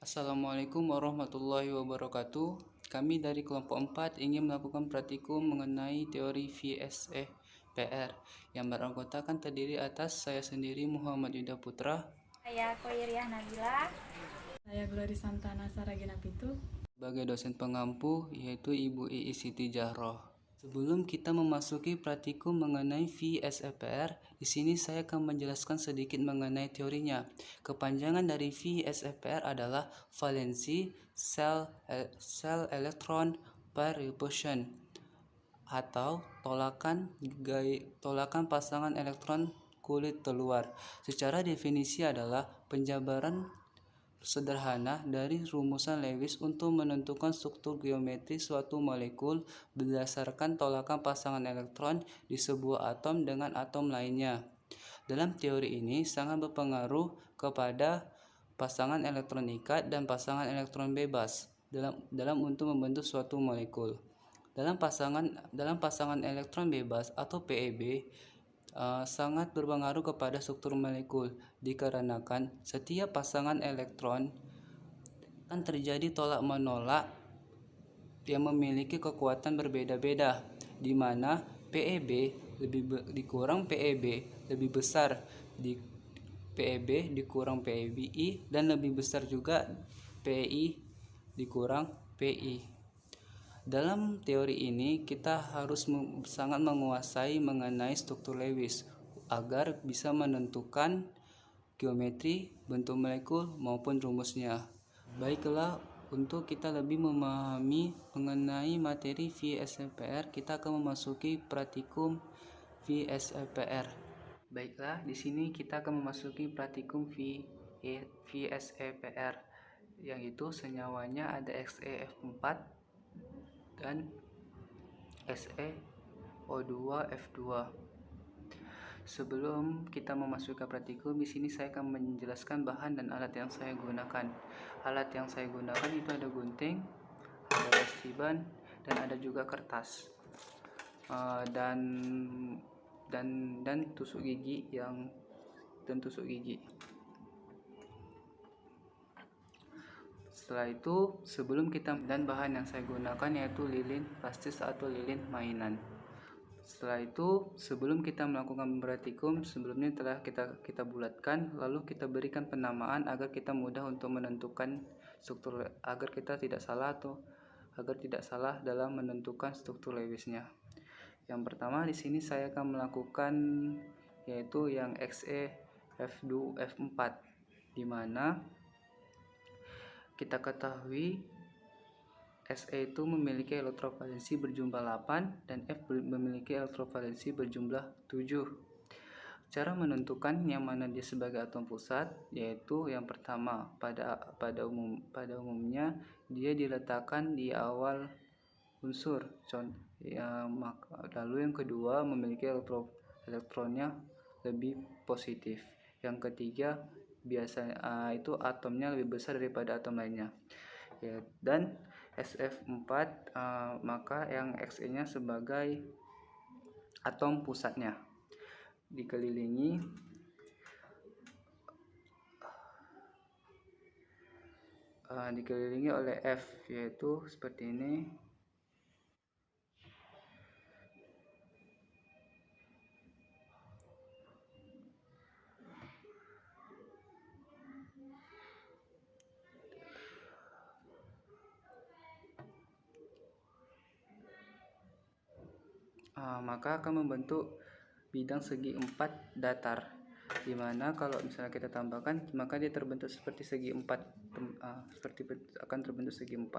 Assalamualaikum warahmatullahi wabarakatuh. Kami dari kelompok 4 ingin melakukan praktikum mengenai teori VSEPR yang beranggotakan terdiri atas saya sendiri Muhammad Yuda Putra, Saya Koiriah Nabila. Saya Glory Santana Saragina Pitu. sebagai dosen pengampu yaitu Ibu Iis Siti Jahroh. Sebelum kita memasuki praktikum mengenai VSEPR, di sini saya akan menjelaskan sedikit mengenai teorinya. Kepanjangan dari VSEPR adalah valensi cell electron pair repulsion atau tolakan pasangan elektron kulit terluar. Secara definisi adalah penjabaran sederhana dari rumusan Lewis untuk menentukan struktur geometri suatu molekul berdasarkan tolakan pasangan elektron di sebuah atom dengan atom lainnya. Dalam teori ini sangat berpengaruh kepada pasangan elektron ikat dan pasangan elektron bebas dalam untuk membentuk suatu molekul. Dalam pasangan elektron bebas atau PEB sangat berpengaruh kepada struktur molekul dikarenakan setiap pasangan elektron akan terjadi tolak menolak yang memiliki kekuatan berbeda-beda, di mana PEB dikurang PEB lebih besar di PEB dikurang PEBI dan lebih besar juga PEI dikurang PI. Dalam teori ini, kita harus sangat menguasai mengenai struktur Lewis agar bisa menentukan geometri, bentuk molekul, maupun rumusnya. Baiklah, untuk kita lebih memahami mengenai materi VSEPR, kita akan memasuki praktikum VSEPR. Baiklah, di sini kita akan memasuki praktikum VSEPR, yaitu senyawanya ada XeF4 dan SeO2F2. Sebelum kita memasuki praktikum, di sini saya akan menjelaskan bahan dan alat yang saya gunakan. Alat yang saya gunakan itu ada gunting, ada resiban, dan ada juga kertas, dan tusuk gigi tusuk gigi. Setelah itu, dan bahan yang saya gunakan yaitu lilin plastis atau lilin mainan. Setelah itu, sebelum kita melakukan praktikum, sebelumnya telah kita bulatkan, lalu kita berikan penamaan agar kita mudah untuk menentukan struktur, agar tidak salah dalam menentukan struktur Lewisnya. Yang pertama di sini saya akan melakukan yaitu yang XeF4, di mana kita ketahui Se itu memiliki elektrovalensi berjumlah 8 dan F memiliki elektrovalensi berjumlah 7. Cara menentukan yang mana dia sebagai atom pusat yaitu yang pertama, pada umumnya dia diletakkan di awal unsur. Lalu yang kedua memiliki elektronnya lebih positif. Yang ketiga biasanya itu atomnya lebih besar daripada atom lainnya. Ya, dan SF4 maka yang Xe-nya sebagai atom pusatnya dikelilingi oleh F, yaitu seperti ini. Maka akan membentuk bidang segi 4 datar, dimana kalau misalnya kita tambahkan maka dia terbentuk seperti segi 4, akan terbentuk segi 4,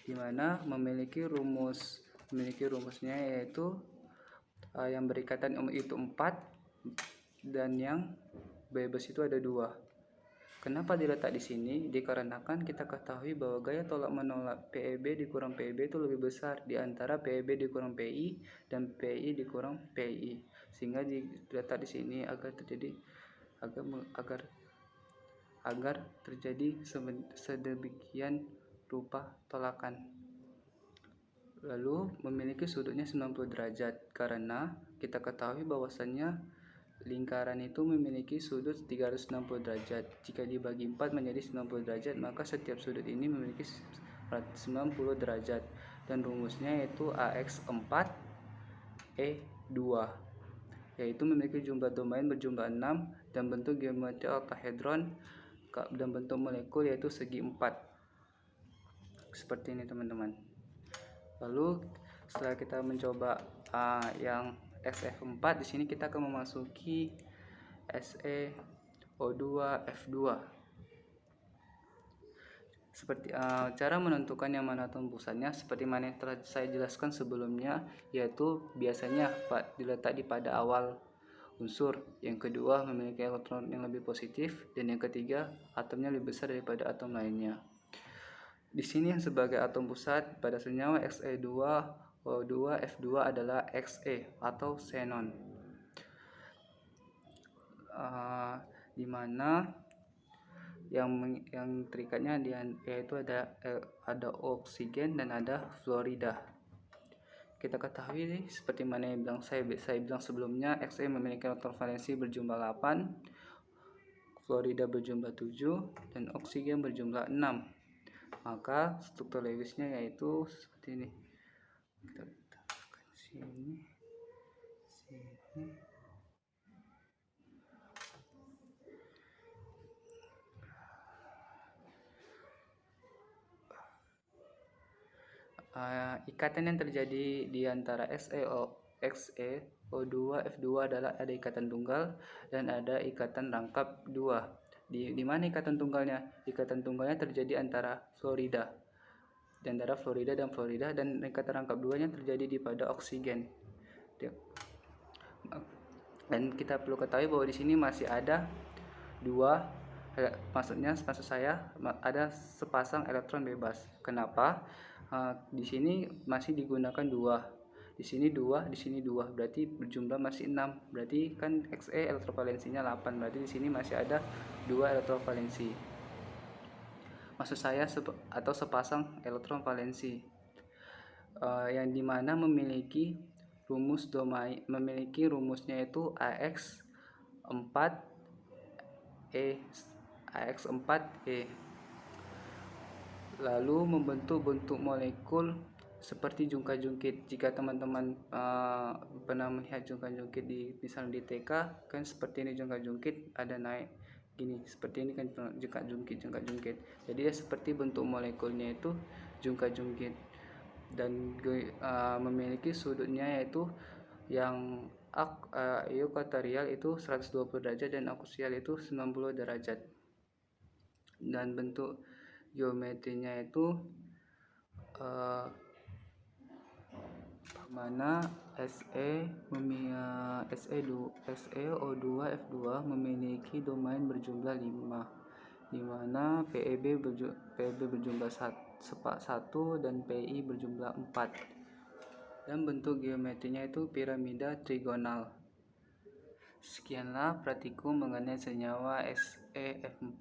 dimana memiliki rumusnya yaitu yang berikatan itu 4 dan yang bebas itu ada 2. Kenapa diletak di sini? Dikarenakan kita ketahui bahwa gaya tolak menolak PEB dikurang PEB itu lebih besar di antara PEB dikurang PI dan PI dikurang PI, sehingga diletak di sini agar terjadi sedemikian rupa tolakan. Lalu memiliki sudutnya 90 derajat karena kita ketahui bahwasannya lingkaran itu memiliki sudut 360 derajat. Jika dibagi 4 menjadi 90 derajat, maka setiap sudut ini memiliki 90 derajat. Dan rumusnya yaitu AX4 E2, yaitu memiliki jumlah domain berjumlah 6 dan bentuk geometri oktahedron dan bentuk molekul yaitu segi 4. Seperti ini teman-teman. Lalu setelah kita mencoba yang SF4, di sini kita akan memasuki SeO2F2. Seperti cara menentukan yang mana atom pusatnya seperti mana yang telah saya jelaskan sebelumnya, yaitu biasanya diletak di pada awal unsur, yang kedua memiliki elektron yang lebih positif, dan yang ketiga atomnya lebih besar daripada atom lainnya. Di sini sebagai atom pusat pada senyawa Xe2O2F2 adalah Xe atau xenon, di mana yang terikatnya yaitu ada oksigen dan ada fluorida. Kita ketahui seperti mana yang saya bilang sebelumnya, Xe memiliki elektron valensi berjumlah 8, fluorida berjumlah 7, dan oksigen berjumlah 6. Maka struktur Lewisnya yaitu seperti ini. Kita tambahkan sini. Ikatan yang terjadi di antara Xe2F2 adalah ada ikatan tunggal dan ada ikatan rangkap 2. Di mana ikatan tunggalnya? Ikatan tunggalnya terjadi antara fluorida dan fluorida, dan ikatan rangkap 2-nya terjadi di pada oksigen. Dan kita perlu ketahui bahwa di sini masih ada maksud saya ada sepasang elektron bebas. Kenapa? Di sini masih digunakan 2, di sini 2, di sini 2, berarti berjumlah masih 6. Berarti kan Xe elektrovalensinya 8, berarti di sini masih ada 2 elektrovalensi. Maksud saya atau sepasang elektron valensi, yang dimana memiliki rumusnya itu AX4E. Lalu membentuk bentuk molekul seperti jungkat-jungkit. Jika teman-teman pernah melihat jungkat-jungkit misalnya di TK, kan seperti ini jungkat-jungkit, ada naik gini, seperti ini kan jungkat-jungkit. Jadi ya seperti bentuk molekulnya itu jungkat-jungkit, dan memiliki sudutnya yaitu yang eukatorial itu 120 derajat dan aksial itu 90 derajat. Dan bentuk geometrinya itu mana SeO2F2 memiliki domain berjumlah 5, di mana PeB berjumlah 1 dan Pi berjumlah 4, dan bentuk geometrinya itu piramida trigonal. Sekianlah praktikum mengenai senyawa SeF4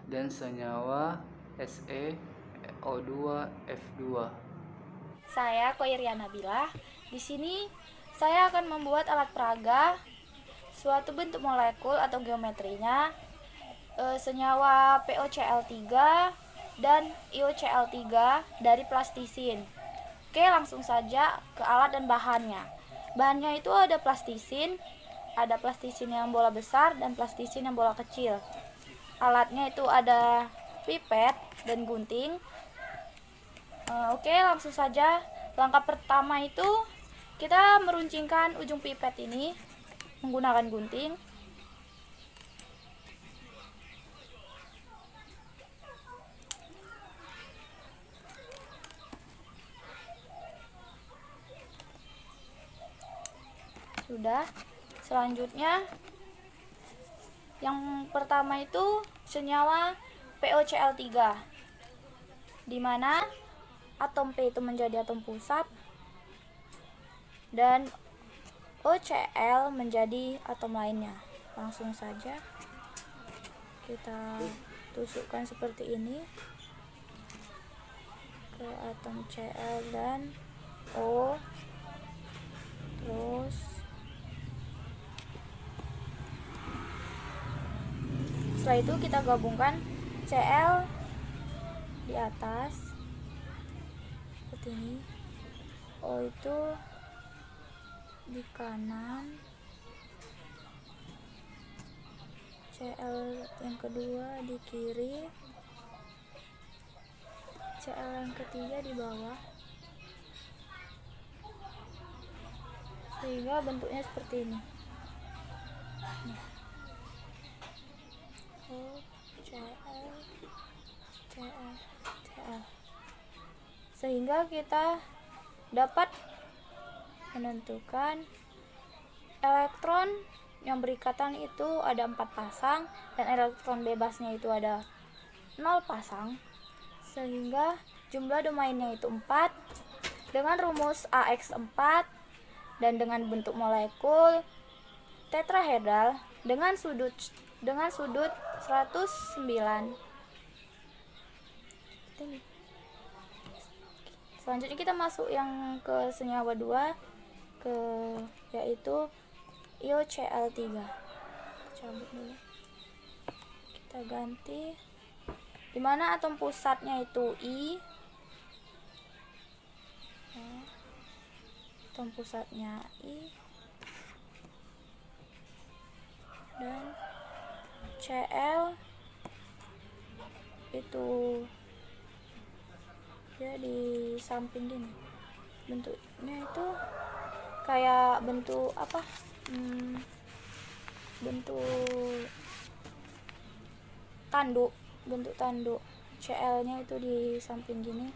dan senyawa SeO2F2. Saya Koiria Nabilah. Di sini saya akan membuat alat peraga suatu bentuk molekul atau geometrinya senyawa POCl3 dan IOCl3 dari plastisin. Oke, langsung saja ke alat dan bahannya. Bahannya itu ada plastisin yang bola besar dan plastisin yang bola kecil. Alatnya itu ada pipet dan gunting. Oke, langsung saja. Langkah pertama itu kita meruncingkan ujung pipet ini menggunakan gunting. Sudah. Selanjutnya yang pertama itu senyawa POCl3, di mana atom P itu menjadi atom pusat dan OCl menjadi atom lainnya. Langsung saja kita tusukkan seperti ini ke atom Cl dan O, terus Setelah itu kita gabungkan Cl di atas seperti ini, O itu di kanan, Cl yang kedua di kiri, Cl yang ketiga di bawah, sehingga bentuknya seperti ini. O, Cl, Cl, Cl, sehingga kita dapat menentukan elektron yang berikatan itu ada 4 pasang dan elektron bebasnya itu ada 0 pasang, sehingga jumlah domainnya itu 4 dengan rumus AX4 dan dengan bentuk molekul tetrahedral dengan sudut 109. Selanjutnya kita masuk yang ke senyawa 2 yaitu IOCl3. Cabut dulu. Kita ganti dimana atom pusatnya itu I. Atom pusatnya I dan Cl itu dia di samping gini, bentuknya itu kayak bentuk apa, bentuk tanduk. Cl nya itu di samping gini,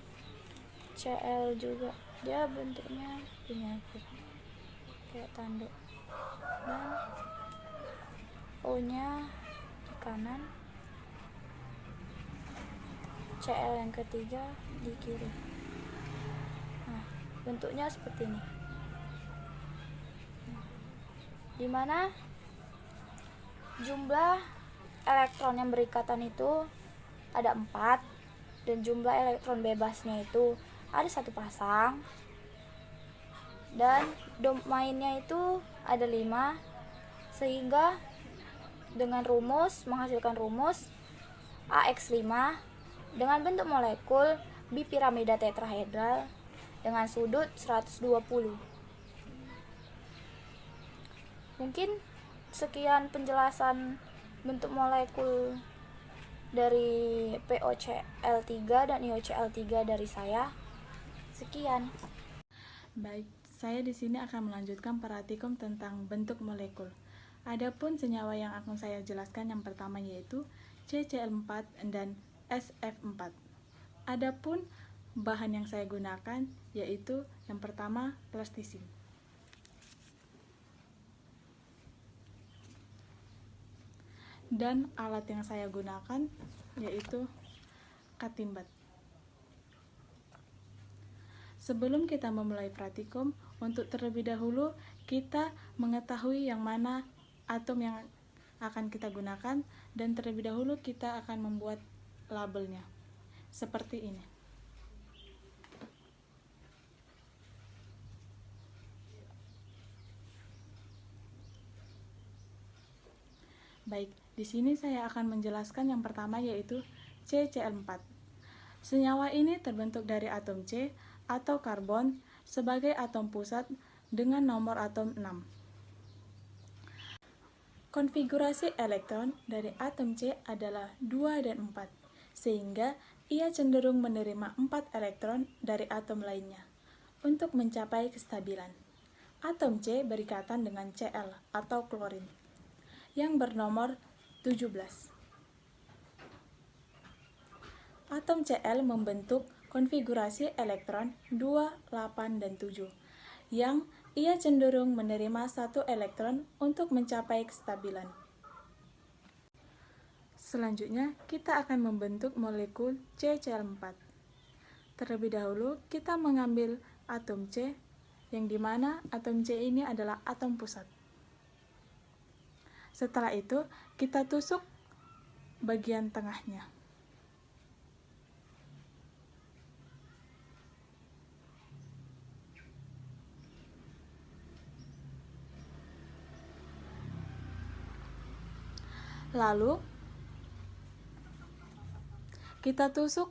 Cl juga dia bentuknya gini aja kayak tanduk, dan O nya di kanan, Cl yang ketiga di kiri. Nah, bentuknya seperti ini, dimana jumlah elektron yang berikatan itu ada 4 dan jumlah elektron bebasnya itu ada 1 pasang dan domainnya itu ada 5, sehingga dengan menghasilkan rumus AX5 dengan bentuk molekul bipiramida tetrahedral dengan sudut 120. Mungkin sekian penjelasan bentuk molekul dari POCl3 dan IOCl3 dari saya. Sekian. Baik, saya di sini akan melanjutkan praktikum tentang bentuk molekul. Adapun senyawa yang akan saya jelaskan yang pertama yaitu CCl4 dan SF4. Adapun bahan yang saya gunakan yaitu yang pertama plastisin. Dan alat yang saya gunakan yaitu katimbat. Sebelum kita memulai praktikum, untuk terlebih dahulu kita mengetahui yang mana atom yang akan kita gunakan, dan terlebih dahulu kita akan membuat labelnya seperti ini. Baik, di sini saya akan menjelaskan yang pertama yaitu CCl4. Senyawa ini terbentuk dari atom C atau karbon sebagai atom pusat dengan nomor atom 6. Konfigurasi elektron dari atom C adalah 2 dan 4, sehingga ia cenderung menerima 4 elektron dari atom lainnya untuk mencapai kestabilan. Atom C berikatan dengan Cl atau klorin yang bernomor 17. Atom Cl membentuk konfigurasi elektron 2, 8, dan 7, yang ia cenderung menerima 1 elektron untuk mencapai kestabilan. Selanjutnya, kita akan membentuk molekul CCl4. Terlebih dahulu, kita mengambil atom C, yang dimana atom C ini adalah atom pusat. Setelah itu, kita tusuk bagian tengahnya. Lalu, Kita tusuk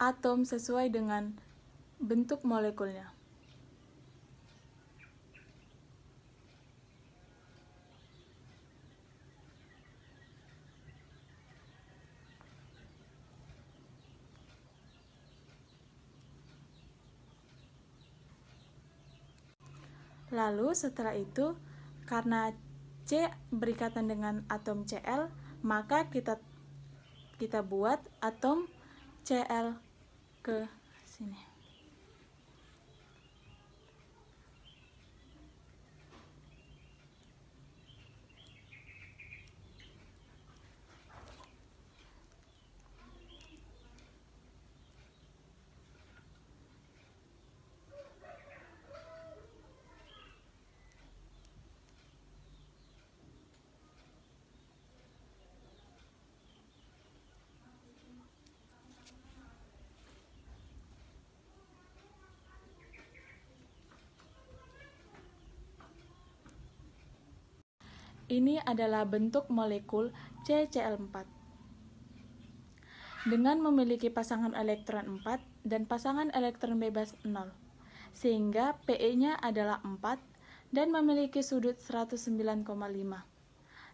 atom sesuai dengan bentuk molekulnya. Lalu setelah itu, karena C berikatan dengan atom Cl, maka kita buat atom Cl ke sini. Ini adalah bentuk molekul CCl4. Dengan memiliki pasangan elektron 4 dan pasangan elektron bebas 0, sehingga Pe-nya adalah 4 dan memiliki sudut 109,5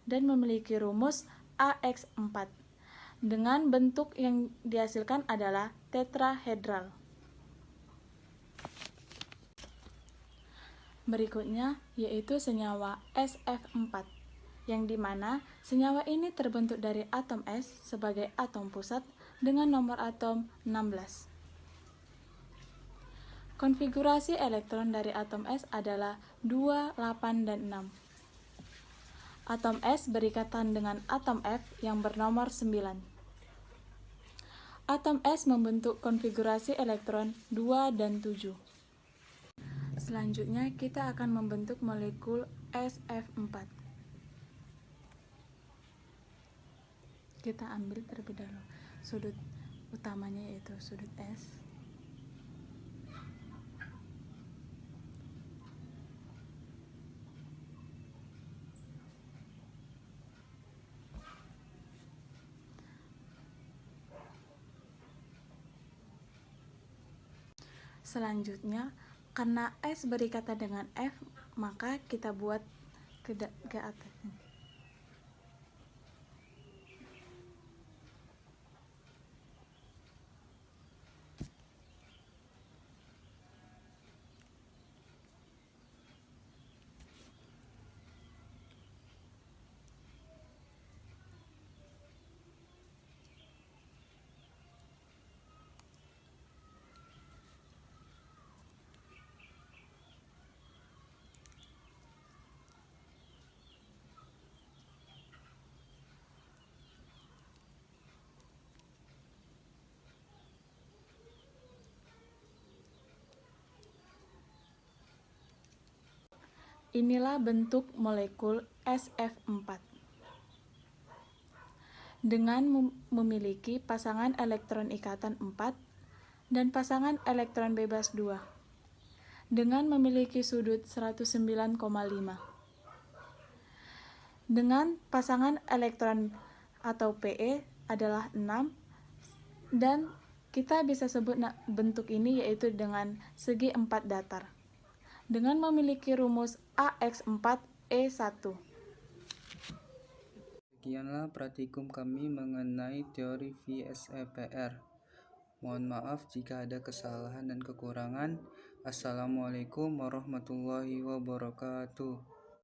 dan memiliki rumus AX4. Dengan bentuk yang dihasilkan adalah tetrahedral. Berikutnya yaitu senyawa SF4, yang dimana senyawa ini terbentuk dari atom S sebagai atom pusat dengan nomor atom 16. Konfigurasi elektron dari atom S adalah 2, 8, dan 6. Atom S berikatan dengan atom F yang bernomor 9. Atom S membentuk konfigurasi elektron 2 dan 7. Selanjutnya kita akan membentuk molekul SF4. Kita ambil terlebih dahulu sudut utamanya, yaitu sudut S. Selanjutnya, karena S berikatan dengan F, maka kita buat ke atas. Inilah bentuk molekul SF4. Dengan memiliki pasangan elektron ikatan 4 dan pasangan elektron bebas 2. Dengan memiliki sudut 109,5. Dengan pasangan elektron atau Pe adalah 6, dan kita bisa sebut bentuk ini yaitu dengan segi 4 datar. Dengan memiliki rumus AX4E1. Sekianlah praktikum kami mengenai teori VSEPR. Mohon maaf jika ada kesalahan dan kekurangan. Assalamualaikum warahmatullahi wabarakatuh.